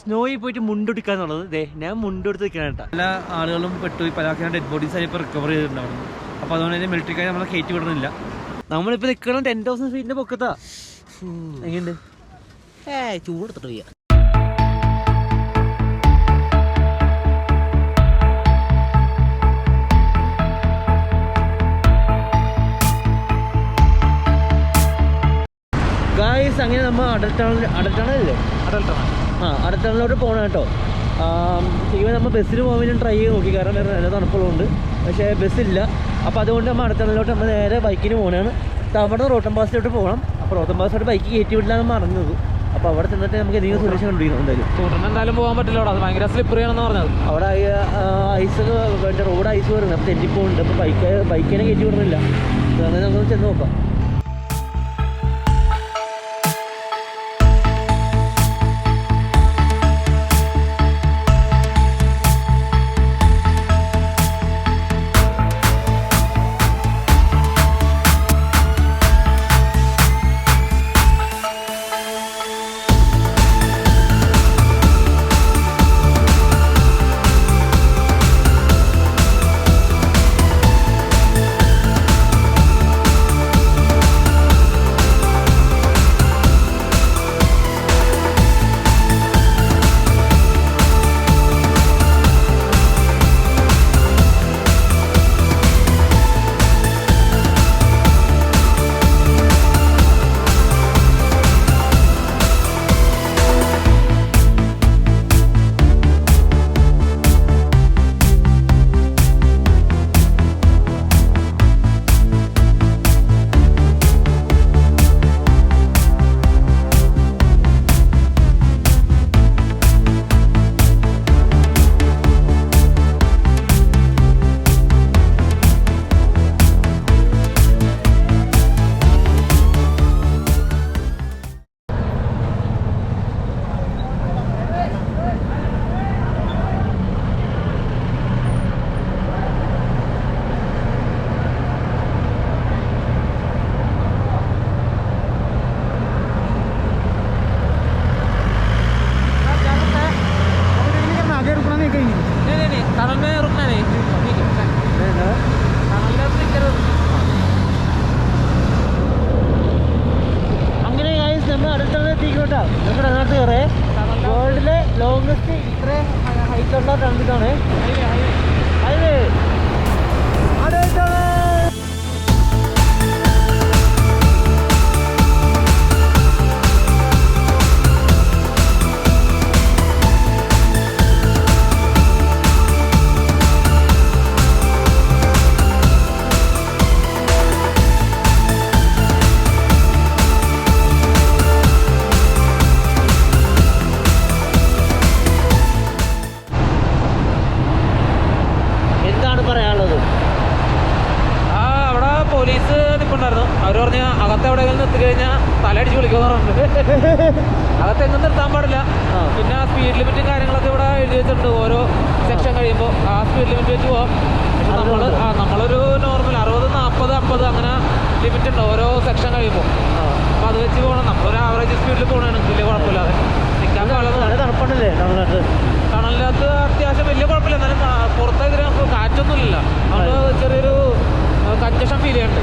സ്നോയിൽ പോയിട്ട് മുണ്ടെടുക്കാന്നുള്ളത് ഇതേ ഞാൻ മുണ്ടെടുത്ത് നിൽക്കണം കേട്ടോ. പല ആളുകളും പെട്ടുപോയി, പല ആൾക്കാരും ഡെഡ് ബോഡീസ് ആയി ഇപ്പോൾ റിക്കവർ ചെയ്തിട്ടുണ്ടായിരുന്നു. അപ്പോൾ അതുകൊണ്ട് തന്നെ മിലിറ്ററിക്കാർ നമ്മളെ കയറ്റി വിടുന്നില്ല. നമ്മളിപ്പോൾ നിൽക്കണം 10,000 ഫീറ്റിൻ്റെ പൊക്കത്താ. എങ്ങനെയുണ്ട്? ചൂടെടുത്തിട്ട് പോയാ. ഗായ്സ്, അങ്ങനെ നമ്മൾ അടൽട്ടണല്ലേ അടൽട്ടണലോട്ട് പോകണം കേട്ടോ. ശരിക്കും നമ്മൾ ബസ്സിന് പോകാൻ വേണ്ടി ട്രൈ ചെയ്ത് നോക്കി, കാരണം വേറെ നല്ല തണുപ്പുള്ളതുകൊണ്ട്. പക്ഷേ ബസ്സില്ല. അപ്പോൾ അതുകൊണ്ട് നമ്മൾ അടൽട്ടണലോട്ട് നമ്മൾ നേരെ ബൈക്കിന് പോകുന്നതാണ്. അവിടെ റോട്ടൻ പാസിലോട്ട് പോകണം. അപ്പോൾ റോട്ടൻ പാസിലോട്ട് ബൈക്ക് കയറ്റി വിടില്ലാന്ന് പറഞ്ഞത്. അപ്പോൾ അവിടെ ചെന്നിട്ട് നമുക്ക് എന്തെങ്കിലും സൊല്യൂഷൻ കണ്ടുപിടിക്കണം. എന്തായാലും പോകാൻ പറ്റില്ല, അത് ഭയങ്കര സ്ലിപ്പറിയാണെന്ന് പറഞ്ഞത്. അവിടെ ഐസ് റോഡ് ഐസ് വരുന്നത്, അപ്പോൾ തെറ്റിപ്പോകുന്നുണ്ട്. അപ്പോൾ ബൈക്കിനെ കയറ്റി വിടുന്നില്ല. അങ്ങനെ നമുക്ക് ചെന്ന് നോക്കാം. വേൾഡിലെ ലോങ്സ്റ്റ് ഇത്ര ഹൈറ്റുള്ള ടണലാണ് ഹൈവേ. അവർ പറഞ്ഞ അകത്ത് എവിടെയെങ്കിലും നിർത്തി കഴിഞ്ഞാൽ തലയടിച്ച് വിളിക്കുമെന്ന് പറഞ്ഞിട്ടുണ്ട്. അകത്തെങ്ങും നിർത്താൻ പാടില്ല. പിന്നെ ആ സ്പീഡ് ലിമിറ്റും കാര്യങ്ങളൊക്കെ ഇവിടെ എഴുതി വെച്ചിട്ടുണ്ട്. ഓരോ സെക്ഷൻ കഴിയുമ്പോൾ ആ സ്പീഡ് ലിമിറ്റ് വെച്ച് പോകാം. നമ്മളൊരു നോർമൽ 60, 40, 50 അങ്ങനെ ലിമിറ്റ് ഉണ്ട് ഓരോ സെക്ഷൻ കഴിയുമ്പോൾ. അപ്പോൾ അത് വെച്ച് പോകണം. നമ്മളൊരു ആവറേജ് സ്പീഡിൽ പോകണമെങ്കിൽ വലിയ കുഴപ്പമില്ലാതെ നിൽക്കാൻ തണുപ്പുണ്ടല്ലേ ടണലിനകത്ത് അത്യാവശ്യം വലിയ കുഴപ്പമില്ല. എന്നാലും പുറത്തേക്ക് നമുക്ക് കാറ്റൊന്നുമില്ല. അതുകൊണ്ട് ചെറിയൊരു കഞ്ചഷൻ ഫീൽ ചെയ്യുന്നുണ്ട്.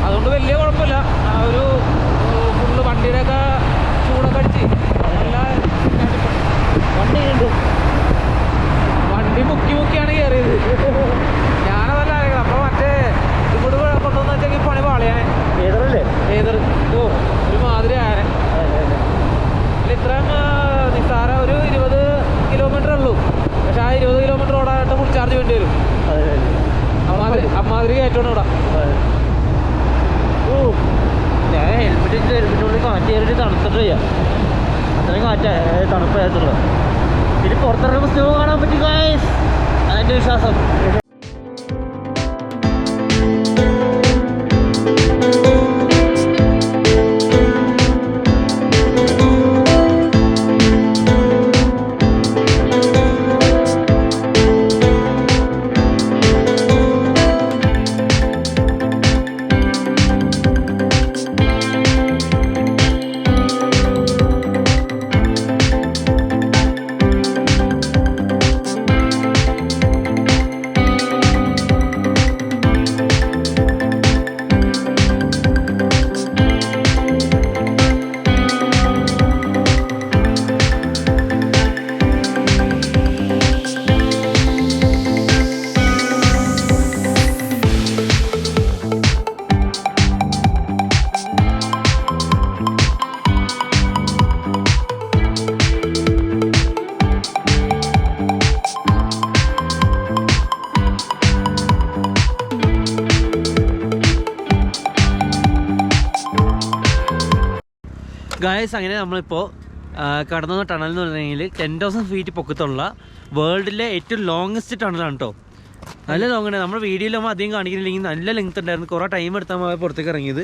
അതുകൊണ്ട് വലിയ കുഴപ്പമില്ല. ഒരു ഫുള്ള് വണ്ടിയുടെയൊക്കെ ചൂടൊക്കെ അടിച്ച് നല്ല വണ്ടി മുക്കിയാണ് കയറിയത്. ഞാനതല്ല അറിയണം. അപ്പോൾ മറ്റേ ഇങ്ങോട്ട് കൊണ്ടുവന്ന് വെച്ചെങ്കിൽ പണി പാളിയാനെ. ഏതർ ഒരു മാതിരി ആയാനെ. ഇത്രയും നിസ്സാര ഒരു 20 കിലോമീറ്റർ ഉള്ളൂ. പക്ഷെ ആ 20 കിലോമീറ്റർ ഓടാനായിട്ട് ഫുൾ ചാർജ് വേണ്ടി വരും. അമ്മാതിരി കയറ്റണം ഇവിടെ. ഞാൻ ഹെൽമെറ്റിനുള്ളിൽ കാറ്റ് കയറിയിട്ട് തണുത്തിട്ട് ചെയ്യാം. അത്രയും കാറ്റാ തണുപ്പായിട്ടുള്ളത്. ഇനി പുറത്തിറങ്ങുമ്പോൾ സ്നോ കാണാൻ പറ്റും ഗായ്സ്, അതെൻ്റെ വിശ്വാസം. ഗായ്സ് അങ്ങനെ നമ്മളിപ്പോൾ കടന്നു വന്ന ടണൽ എന്ന് പറഞ്ഞെങ്കിൽ 10,000 ഫീറ്റ് പൊക്കത്തുള്ള വേൾഡിലെ ഏറ്റവും ലോങ്ങസ്റ്റ് ടണലാണ് കേട്ടോ. നല്ല ലോങ് ആണ്. നമ്മുടെ വീഡിയോയിൽ നമ്മൾ അധികം കാണിക്കുന്നില്ലെങ്കിൽ നല്ല ലെങ്ത് ഉണ്ടായിരുന്നു. കുറേ ടൈം എടുത്താൽ നമ്മൾ പുറത്തേക്ക് ഇറങ്ങിയത്.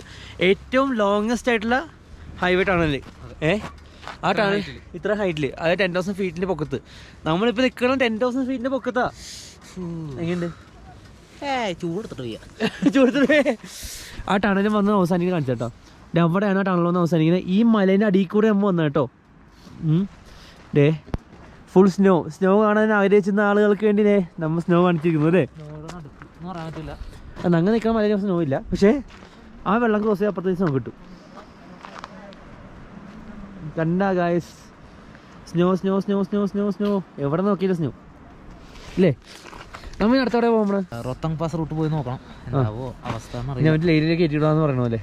ഏറ്റവും ലോങ്ങസ്റ്റ് ആയിട്ടുള്ള ഹൈവേ ടണൽ. ആ ടണൽ ഇത്ര ഹൈറ്റിൽ, അതായത് 10,000 ഫീറ്റിൻ്റെ പൊക്കത്ത്. നമ്മളിപ്പോൾ നിൽക്കണം 10,000 ഫീറ്റിൻ്റെ പൊക്കത്താ. എങ്ങനെയുണ്ട്? ചൂടെടുത്തിട്ട് ആ ടണലും വന്ന് അവസാനിക്കുന്നത് കാണിച്ചു കേട്ടോ. അവിടെയാണ് ആ ടണൽ വന്ന് അവസാനിക്കുന്നത്. ഈ മലേൻ്റെ അടിയിൽ കൂടെ നമ്മൾ വന്നത് കേട്ടോ. ഡേ ഫുൾ സ്നോ കാണാൻ ആഗ്രഹിച്ചിരുന്ന ആളുകൾക്ക് വേണ്ടി നമ്മൾ സ്നോ കാണിച്ചിരിക്കുന്നു അല്ലേ. അങ്ങനെ നിൽക്കാൻ മലയിൽ സ്നോ ഇല്ല, പക്ഷേ ആ വെള്ളം ക്രോസ് ചെയ്യാൻ അപ്പുറത്തെ സ്നോ കിട്ടും. കണ്ട guys, snow snow snow snow snow snow എവിടെ നോക്കിയില്ല സ്നോ ഇല്ലേ. നമ്മൾ അടുത്തവിടെ പോകുമ്പോൾ റോത്തങ് പാസ് റൂട്ട് പോയി നോക്കണം അവസ്ഥ. ലൈനിലേക്ക് കയറ്റിവിടാന്ന് പറയണ പോലെ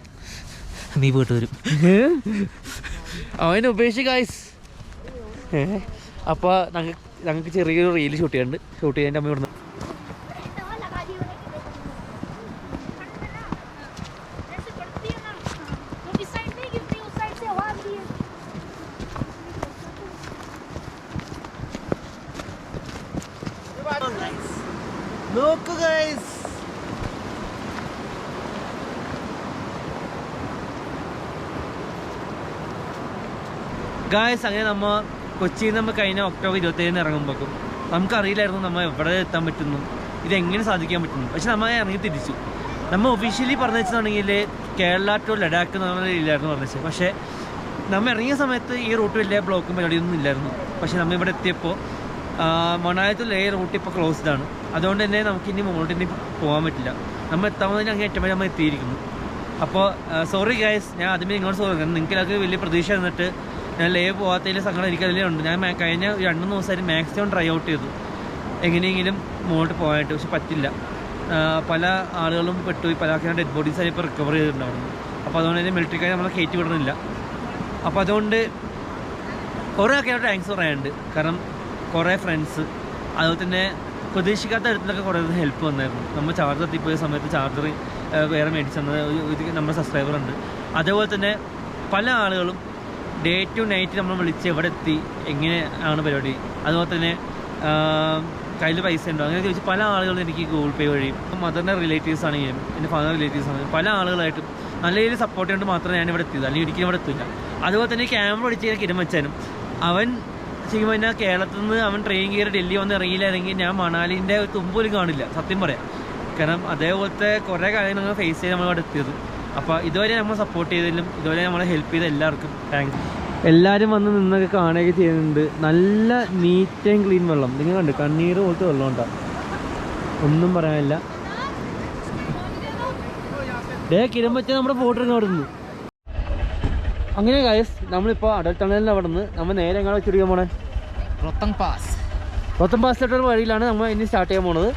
നീ പോയിട്ട് വരും അവനെ ഉപേക്ഷിച്ച് ഗായ്സ്. അപ്പോൾ ഞങ്ങൾക്ക് ചെറിയൊരു റീൽ ഷൂട്ട് ചെയ്യാൻ്റെ അമ്മ ഇവിടുന്ന്. നോക്കൂ ഗൈസ്, അങ്ങനെ നമ്മൾ കൊച്ചിയിൽ നമ്മൾ കഴിഞ്ഞ ഒക്ടോബർ 27 ഇറങ്ങുമ്പോഴേക്കും നമുക്കറിയില്ലായിരുന്നു നമ്മൾ എവിടെ എത്താൻ പറ്റുന്നു, ഇതെങ്ങനെ സാധിക്കാൻ പറ്റുന്നു. പക്ഷെ നമ്മൾ ഇറങ്ങി തിരിച്ചു. നമ്മൾ ഒഫീഷ്യലി പറഞ്ഞു വെച്ചിട്ടുണ്ടെങ്കിൽ കേരള ടു ലഡാക്ക് എന്നുള്ള രീതിയിലായിരുന്നു പറഞ്ഞത്. പക്ഷേ നമ്മൾ ഇറങ്ങിയ സമയത്ത് ഈ റൂട്ട് വലിയ ബ്ലോക്കും പരിപാടിയൊന്നും ഇല്ലായിരുന്നു. പക്ഷേ നമ്മൾ ഇവിടെ എത്തിയപ്പോൾ മണാലി ടു ലേ റൂട്ട് ഇപ്പോൾ ക്ലോസ്ഡ് ആണ്. അതുകൊണ്ട് തന്നെ നമുക്കിനി മുന്നോട്ട് ഇനി പോകാൻ പറ്റില്ല. നമ്മൾ എത്താവുന്നതിന് അങ്ങനെ ഏറ്റവും നമ്മൾ എത്തിയിരിക്കുന്നു. അപ്പോൾ സോറി ഗൈസ്, ഞാൻ ആദ്യമേ നിങ്ങളോട് സോറി. കാരണം നിങ്ങൾക്കൊക്കെ വലിയ പ്രതീക്ഷ തന്നിട്ട് ഞാൻ ലേ പോകാത്തതിൽ സങ്കടം എനിക്കതിലേ ഉണ്ട്. ഞാൻ കഴിഞ്ഞ 2 ദിവസമായിട്ട് മാക്സിമം ട്രൈ ഔട്ട് ചെയ്തു എങ്ങനെയെങ്കിലും മുന്നോട്ട് പോകാനായിട്ട്. പക്ഷെ പറ്റില്ല. പല ആളുകളും പെട്ടുപോയി, പല ആൾക്കാരും ഡെഡ് ബോഡീസ് ആയി ഇപ്പോൾ റിക്കവർ ചെയ്തിട്ടുണ്ടായിരുന്നു. അപ്പോൾ അതുകൊണ്ട് തന്നെ മിലിറ്ററിക്കാർ നമ്മളെ കയറ്റി വിടുന്നില്ല. അപ്പോൾ അതുകൊണ്ട് കുറേ ആൾക്കാരോട് താങ്ക്സ് പറയാനുണ്ട്. കാരണം കുറേ ഫ്രണ്ട്സ്, അതുപോലെ തന്നെ പ്രതീക്ഷിക്കാത്ത തരത്തിലൊക്കെ കുറേ ഹെൽപ്പ് വന്നായിരുന്നു. നമ്മൾ ചാർജർ എത്തിപ്പോയ സമയത്ത് ചാർജർ വേറെ മേടിച്ചു തന്നത് നമ്മുടെ സബ്സ്ക്രൈബർ ഉണ്ട്. അതേപോലെ തന്നെ പല ആളുകളും ഡേ ടു നൈറ്റ് നമ്മൾ വിളിച്ച് എവിടെ എത്തി, എങ്ങനെയാണ് പരിപാടി, അതുപോലെ തന്നെ കയ്യിൽ പൈസ ഉണ്ടോ അങ്ങനെ ചോദിച്ച് പല ആളുകളും എനിക്ക് ഗൂഗിൾ പേ വഴി, മദറിൻ്റെ റിലേറ്റീവ്സ് ആണെങ്കിലും എൻ്റെ ഫാദർ റിലേറ്റീവ്സ് ആണെങ്കിലും പല ആളുകളായിട്ടും നല്ല രീതിയിൽ സപ്പോർട്ട് ചെയ്തുകൊണ്ട് മാത്രമേ ഞാൻ ഇവിടെ എത്തിയത്, അല്ലെങ്കിൽ ഒരിക്കലും ഇവിടെ എത്തില്ല. അതുപോലെ തന്നെ ക്യാമറ അടിച്ച് ഞാൻ കിരം വെച്ചാലും അവൻ ചെയ്യുമ്പോൾ തന്നെ കേരളത്തിൽ നിന്ന് അവൻ ട്രെയിൻ കയറി ഡൽഹി വന്ന് ഇറങ്ങിയില്ലെങ്കിൽ ഞാൻ മണാലിൻ്റെ തുമ്പോലും കാണില്ല, സത്യം പറയാം. കാരണം അതേപോലത്തെ കുറേ കാര്യങ്ങൾ ഫേസ് ചെയ്ത് നമ്മളിവിടെ എത്തിയത്. അപ്പോൾ ഇതുവരെ നമ്മൾ സപ്പോർട്ട് ചെയ്തതിലും ഇതുവരെ നമ്മളെ ഹെൽപ്പ് ചെയ്ത എല്ലാവർക്കും താങ്ക്സ്. എല്ലാവരും വന്ന് നിന്നൊക്കെ കാണുകയൊക്കെ ചെയ്യുന്നുണ്ട്. നല്ല നീറ്റ് ആൻഡ് ക്ലീൻ വെള്ളം. നിങ്ങൾ കണ്ടു, കണ്ണീർ പോലത്തെ വെള്ളം ഉണ്ടാവും, ഒന്നും പറയാനില്ല. കിരം വെച്ചാൽ നമ്മുടെ ഫോട്ടോ എടുക്കാൻ അവിടെ നിന്ന്. അങ്ങനെ ഗൈസ്, നമ്മളിപ്പോൾ അടൽ ടണലിൽ അവിടെ നിന്ന് നമ്മൾ നേരെ എങ്ങനെ വെച്ചിരിക്കാൻ പോണേ? റോത്തങ് പാസിലോട്ടൊരു വഴിയിലാണ് നമ്മൾ ഇനി സ്റ്റാർട്ട് ചെയ്യാൻ പോണത്.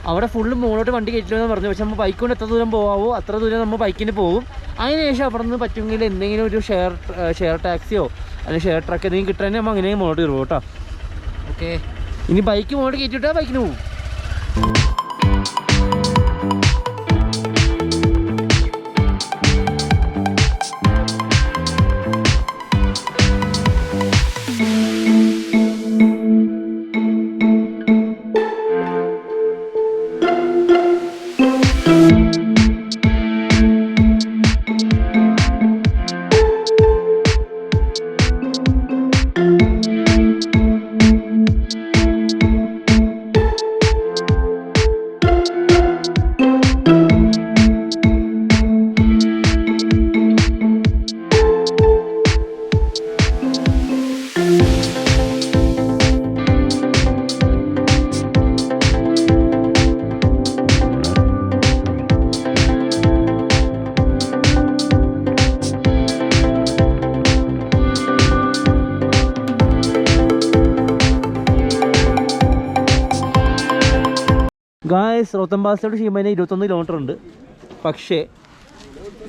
അവിടെ ഫുള്ള് മുകളിലോട്ട് വണ്ടി കയറ്റില്ലെന്ന് പറഞ്ഞു. പക്ഷെ നമ്മൾ ബൈക്ക് കൊണ്ട് എത്ര ദൂരം പോകാവോ അത്ര ദൂരം നമ്മൾ ബൈക്കിന് പോകും. അതിനുശേഷം അവിടെ നിന്ന് പറ്റുമെങ്കിൽ എന്തെങ്കിലും ഒരു ഷെയർ ടാക്സിയോ അല്ലെങ്കിൽ ഷെയർ ട്രക്ക് എന്തെങ്കിലും കിട്ടാൻ നമ്മൾ അങ്ങനെ മുന്നോട്ട് കയറും കേട്ടോ. ഓക്കെ, ഇനി ബൈക്ക് മുന്നോട്ട് കയറ്റിയിട്ടാൽ ബൈക്കിന് പോകും. ഗായ്സ്, റോത്തങ് പാസിലോട്ട് ഷീമേന 21 കിലോമീറ്റർ ഉണ്ട്. പക്ഷേ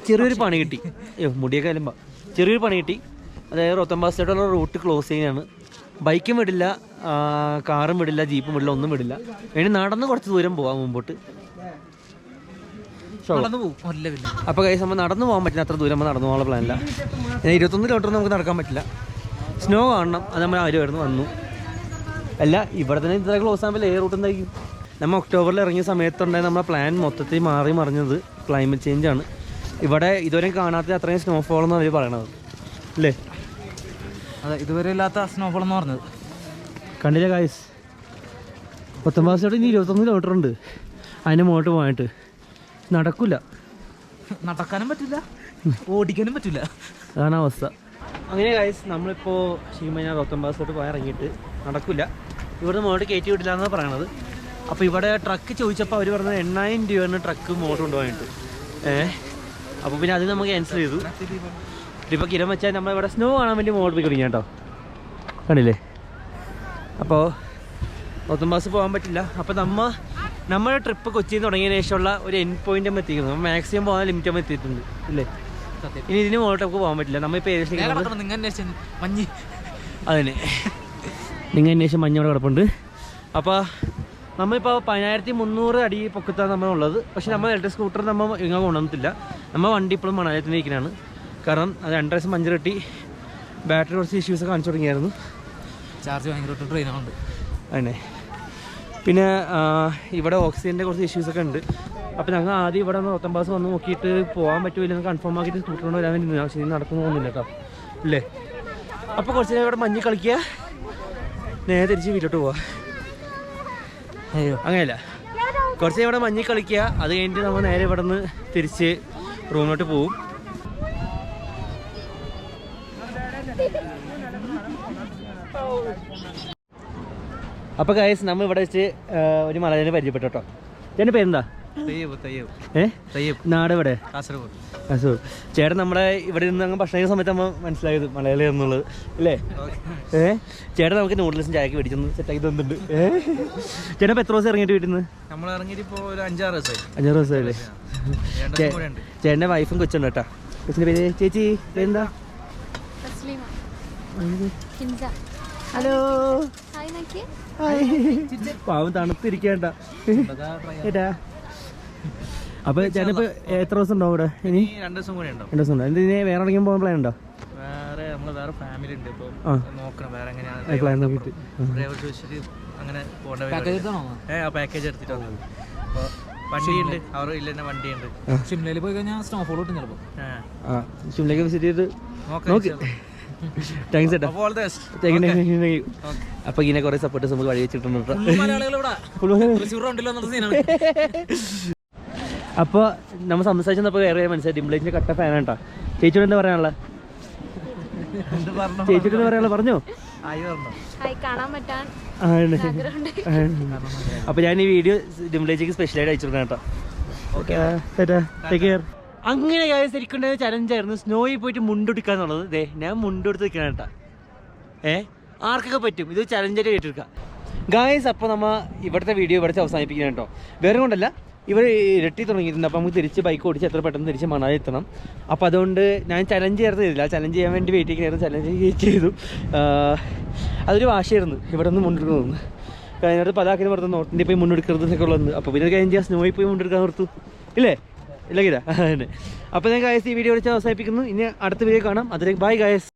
ചെറിയൊരു പണി കിട്ടി. മുടിയൊക്കെ അല്ലുമ്പോൾ ചെറിയൊരു പണി കിട്ടി. അതായത് റോത്തങ് പാസിലോട്ടുള്ള റൂട്ട് ക്ലോസ് ചെയ്യുകയാണ്. ബൈക്കും വിടില്ല, കാറും വിടില്ല, ജീപ്പും വിടില്ല, ഒന്നും വിടില്ല. വേണ്ടി നടന്ന് കുറച്ച് ദൂരം പോകാം മുമ്പോട്ട്. അപ്പോൾ കൈസ് നമ്മൾ നടന്നു പോകാൻ പറ്റില്ല, അത്ര ദൂരം നമ്മൾ നടന്നു പോകാനുള്ള പ്ലാനില്ല. 21 കിലോമീറ്റർ നമുക്ക് നടക്കാൻ പറ്റില്ല. സ്നോ കാണണം, അത് നമ്മൾ ആരും വന്നു. അല്ല ഇവിടെ തന്നെ ഇത്ര ക്ലോസ് ആകുമ്പോൾ എയർ റൂട്ട് എന്തായിരിക്കും? നമ്മൾ ഒക്ടോബറിൽ ഇറങ്ങിയ സമയത്തുണ്ടായ നമ്മുടെ പ്ലാൻ മൊത്തത്തിൽ മാറി മറിഞ്ഞത് ക്ലൈമറ്റ് ചേഞ്ചാണ്. ഇവിടെ ഇതുവരെ കാണാത്ത അത്രയും സ്നോഫോൾ എന്നാണ് അവർ പറയണത് അല്ലേ? അതെ, ഇതുവരെ ഇല്ലാത്ത സ്നോഫോൾ എന്ന് പറഞ്ഞത്. കണ്ടില്ല ഗായ്സ്, 19 ഇനി 21 കിലോമീറ്റർ ഉണ്ട് അതിന് മുകളിലോട്ട് പോയിട്ട്. നടക്കില്ല, നടക്കാനും പറ്റില്ല, ഓടിക്കാനും പറ്റില്ല, അതാണ് അവസ്ഥ. അങ്ങനെ ഗായ്സ് നമ്മളിപ്പോൾ ശരിക്കും പറഞ്ഞാൽ 19 പോയി ഇറങ്ങിയിട്ട് നടക്കില്ല. ഇവിടുന്ന് മുകളിൽ കയറ്റി വിടില്ല എന്നാണ് പറയണത്. അപ്പോൾ ഇവിടെ ട്രക്ക് ചോദിച്ചപ്പോൾ അവർ പറഞ്ഞത് 8000 രൂപയാണ് ട്രക്ക് മുകളിൽ കൊണ്ടുപോയിട്ട്. അപ്പോൾ പിന്നെ അത് നമുക്ക് ക്യാൻസൽ ചെയ്തു. ഇപ്പോൾ കിരം വെച്ചാൽ നമ്മളിവിടെ സ്നോ കാണാൻ വേണ്ടി മുകളിൽ പോയി തുടങ്ങി കേട്ടോ, കണ്ടില്ലേ? അപ്പോൾ 19 പോകാൻ പറ്റില്ല. അപ്പോൾ നമ്മുടെ ട്രിപ്പ് കൊച്ചിയിൽ നിന്ന് തുടങ്ങിയതിന് ശേഷമുള്ള ഒരു എൻഡ് പോയിന്റ് നമ്മൾ എത്തിക്കുന്നത്. നമ്മൾ മാക്സിമം പോകാൻ ലിമിറ്റ് നമ്മൾ എത്തിയിട്ടുണ്ട് ഇല്ലേ? ഇനി ഇതിന് മുകളിൽ നമുക്ക് പോകാൻ പറ്റില്ല. നമ്മളിപ്പോൾ ഏകദേശം അതന്നെ നിങ്ങൾ അന്വേഷിച്ച് മഞ്ഞോടെ കിടപ്പുണ്ട്. അപ്പോൾ നമ്മളിപ്പോൾ 10300 അടി പൊക്കത്താണ് നമ്മളുള്ളത്. പക്ഷേ നമ്മൾ ഇലക്ട്രിക് സ്കൂട്ടർ നമ്മൾ ഇങ്ങനെ കൊണ്ടുവന്നിട്ടില്ല. നമ്മൾ വണ്ടി ഇപ്പോഴും മണാലയത്തിൽ ഇരിക്കുന്നതാണ്. കാരണം അത് 2 ദിവസം മഞ്ഞ് കെട്ടി ബാറ്ററി കുറച്ച് ഇഷ്യൂസ് കാണിച്ചു തുടങ്ങിയായിരുന്നു. ചാർജ് ഭയങ്കര ട്രെയിനുണ്ട് അതന്നെ. പിന്നെ ഇവിടെ ഓക്സിജൻ്റെ കുറച്ച് ഇഷ്യൂസൊക്കെ ഉണ്ട്. അപ്പോൾ ഞങ്ങൾ ആദ്യം ഇവിടെ 19 വന്ന് നോക്കിയിട്ട് പോകാൻ പറ്റുമില്ലെന്ന് കൺഫേം ആക്കിയിട്ട് സ്കൂട്ടർ കൊണ്ട് വരാൻ വേണ്ടി പക്ഷേ നടക്കുന്നു പോകുന്നില്ല കേട്ടോ ഇല്ലേ? അപ്പോൾ കുറച്ച് നേരം ഇവിടെ മഞ്ഞ് കളിക്കുക, നേരെ തിരിച്ച് വീട്ടിലോട്ട് പോവാം. അയ്യോ അങ്ങനെയല്ല, കുറച്ച് നേരം ഇവിടെ മഞ്ഞ് കളിക്കുക, അത് കഴിഞ്ഞിട്ട് നമ്മൾ നേരെ ഇവിടെ നിന്ന് തിരിച്ച് റൂമിലോട്ട് പോവും. അപ്പോൾ ഗൈസ് നമ്മൾ ഇവിടെ വെച്ച് ഒരു മലയാളിനെ പരിചയപ്പെട്ടു കേട്ടോ. ചേട്ടൻ്റെ പേരെന്താ? നാട് ഇവിടെ കാസർഗോഡ്. ചേട്ടൻ നമ്മുടെ ഇവിടെ നിന്ന് അങ്ങ് ഭക്ഷണം കഴിക്കുന്ന സമയത്ത് നമ്മൾ മനസ്സിലായത് മലയാളി എന്നുള്ളത് അല്ലേ? ചേട്ടൻ നമുക്ക് നൂഡിൽസും ചായക്ക് മേടിച്ചൊന്ന് സെറ്റാക്കി തന്നിട്ടുണ്ട്. ചേട്ടൻ ഇപ്പോൾ എത്ര ദിവസം ഇറങ്ങിയിട്ട് വീട്ടിൽ നിന്ന്? നമ്മൾ ഇറങ്ങിയിട്ട് ഇപ്പോൾ ഒരു 5-6 ദിവസമായില്ലേ? ചേട്ടൻ്റെ വൈഫും കൊച്ചുണ്ട് കേട്ടോ. കൊച്ചിൻ്റെ പേര് ചേച്ചി പേരെന്താ? ഹലോ, പാവം തണുത്തിരിക്കേണ്ട ഏട്ടാ. അപ്പൊ ചേട്ടനിപ്പോ എത്ര ദിവസം ഉണ്ടാവും ഇവിടെ? ഇനി 2 ദിവസം കൂടെ ഉണ്ടാവും. 2 ദിവസം ഉണ്ടോ? എന്തിന് വേറെ എവിടെയെങ്കിലും പോകാൻ പ്ലാൻ ഉണ്ടോ? വേറെ ഫാമിലി ഉണ്ട്, ഇപ്പൊ നോക്കണം വേറെ എങ്ങനെയാണ് പ്ലാൻ നോക്കിയിട്ട് അങ്ങനെ പാക്കേജ് എടുത്തിട്ട് വണ്ടിയുണ്ട്, അവർ ഇല്ല വണ്ടിയുണ്ട്. ഷിംലയിൽ പോയി കഴിഞ്ഞാൽ സ്നോഫോൾ കിട്ടും ചിലപ്പോൾ. ഷിംലയ്ക്ക് വിസിറ്റ് ചെയ്ത് നോക്കി. താങ്ക്സ് ചേട്ടാ. അപ്പൊ ഇങ്ങനെ കുറെ സപ്പോർട്ടേഴ്സ് നമുക്ക് വഴി വെച്ചിട്ടുണ്ട്. അപ്പോൾ നമ്മൾ സംസാരിച്ചപ്പോൾ വേറെ മനസ്സിലായി ഡിംബ്ലേജിന്റെ കട്ട ഫാനാണ് കേട്ടോ. ചേച്ചിയോട് എന്താ പറയാനുള്ള? ചേച്ചിയോട് എന്താ പറയാനുള്ള പറഞ്ഞോ? അപ്പൊ ഞാൻ ഈ വീഡിയോ ഡിംബ്ലേജിക്ക് സ്പെഷ്യലായിട്ട് അയച്ചു കൊടുക്കാം കേട്ടോ. Take care. അങ്ങനെ ശരിക്കും ചലഞ്ചായിരുന്നു സ്നോയിൽ പോയിട്ട് മുണ്ടെടുക്കാന്നുള്ളത്. ഞാൻ മുണ്ടെടുത്ത് നിൽക്കണം കേട്ടോ. ആർക്കൊക്കെ പറ്റും ഇത് ചലഞ്ചായിട്ട് കേട്ടിരിക്കാം ഗായ്സ്. അപ്പോൾ നമ്മൾ ഇവിടുത്തെ വീഡിയോ ഇവിടെ അവസാനിപ്പിക്കണം കേട്ടോ. വേറെ കൊണ്ടല്ല, ഇവർ ഇരട്ടി തുടങ്ങിയിട്ടുണ്ട്. അപ്പോൾ നമുക്ക് തിരിച്ച് ബൈക്ക് ഓടിച്ച് എത്ര പെട്ടെന്ന് തിരിച്ച് മണാലി എത്തണം. അപ്പോൾ അതുകൊണ്ട് ഞാൻ ചലഞ്ച് ചേർത്ത് ചെയ്തില്ല, ചലഞ്ച് ചെയ്യാൻ വേണ്ടി വെയിറ്റ് ചെയ്യുന്നതായിരുന്നു. ചലഞ്ച് ചെയ്തു. അതൊരു വാശിയായിരുന്നു ഇവിടെ നിന്ന് മുണ്ടെടുക്കണമെന്ന്. കഴിഞ്ഞിട്ട് പല ആക്കിന് പുറത്ത് നോർത്ത് ഇന്ത്യ പോയി മുണ്ടെടുക്കരുത് എന്നൊക്കെ ഉള്ളത്. അപ്പോൾ പിന്നെ കഴിഞ്ഞ് സ്നോയിൽ പോയി മുണ്ടെടുക്കാൻ നിർത്തു ഇല്ലേ? ഇല്ല ഗീത. അപ്പോൾ ഞാൻ ഗായസ് ഈ വീഡിയോ വിളിച്ച് അവസാനിപ്പിക്കുന്നു. ഇനി അടുത്ത വീഡിയോ കാണാം. അതിലേക്ക് ബൈ ഗായസ്.